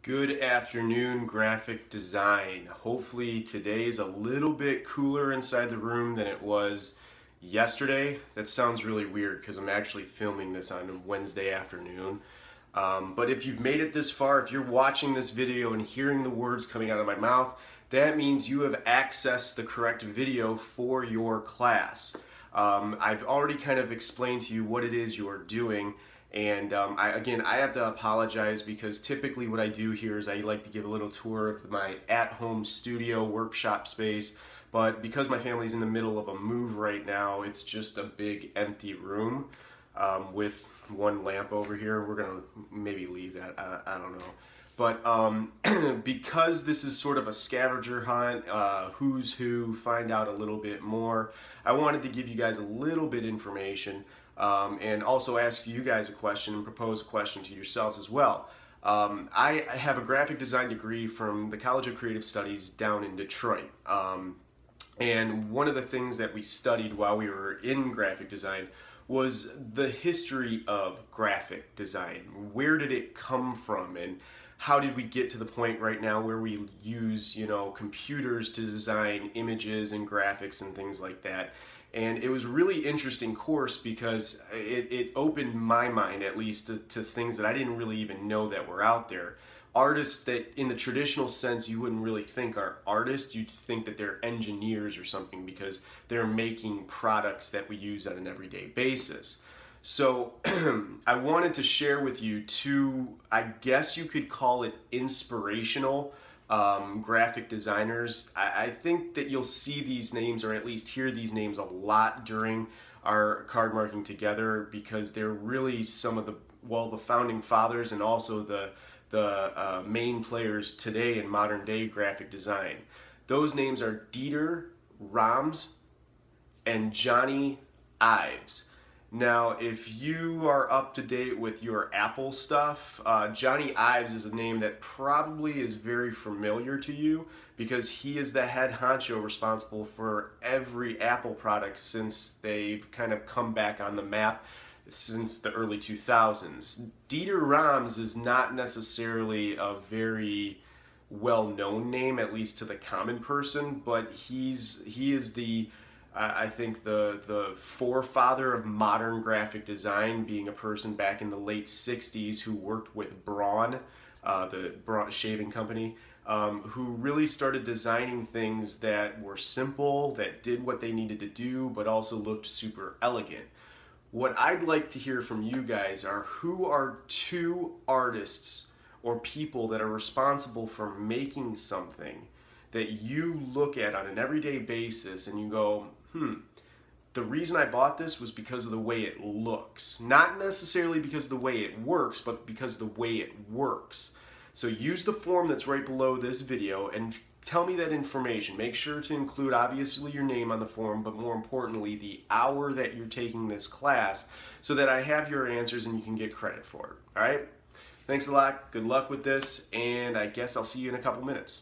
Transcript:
Good afternoon, graphic design. Hopefully today's a little bit cooler inside the room than it was yesterday. That sounds really weird because I'm actually filming this on a Wednesday afternoon. But if you've made it this far, if you're watching this video and hearing the words coming out of my mouth, that means you have accessed the correct video for your class. I've already kind of explained to you what it is you're doing. And I have to apologize because typically what I do here is I like to give a little tour of my at-home studio workshop space. But because my family's in the middle of a move right now, it's just a big empty room with one lamp over here. We're gonna maybe leave that. I don't know. But because this is sort of a scavenger hunt, who's who, find out a little bit more, I wanted to give you guys a little bit information. And also ask you guys a question and propose a question to yourselves as well. I have a graphic design degree from the College of Creative Studies down in Detroit. And one of the things that we studied while we were in graphic design was the history of graphic design. Where did it come from, and how did we get to the point right now where we use, computers to design images and graphics and things like that. And it was a really interesting course because it opened my mind, at least, to things that I didn't really even know that were out there. Artists that in the traditional sense you wouldn't really think are artists. You'd think that they're engineers or something because they're making products that we use on an everyday basis. So I wanted to share with you two, I guess you could call it inspirational graphic designers. I think that you'll see these names, or at least hear these names, a lot during our card marking together because they're really some of the founding fathers and also the main players today in modern day graphic design. Those names are Dieter Rams and Johnny Ives. Now, if you are up to date with your Apple stuff, Johnny Ives is a name that probably is very familiar to you because he is the head honcho responsible for every Apple product since they've kind of come back on the map since the early 2000s. Dieter Rams is not necessarily a very well-known name, at least to the common person, but he is I think the forefather of modern graphic design, being a person back in the late 60s who worked with Braun, the Braun shaving company, who really started designing things that were simple, that did what they needed to do, but also looked super elegant. What I'd like to hear from you guys are, who are two artists or people that are responsible for making something that you look at on an everyday basis and you go, the reason I bought this was because of the way it looks. Not necessarily because of the way it works, but because of the way it works. So use the form that's right below this video and tell me that information. Make sure to include obviously your name on the form, but more importantly the hour that you're taking this class so that I have your answers and you can get credit for it. All right? Thanks a lot. Good luck with this, and I guess I'll see you in a couple minutes.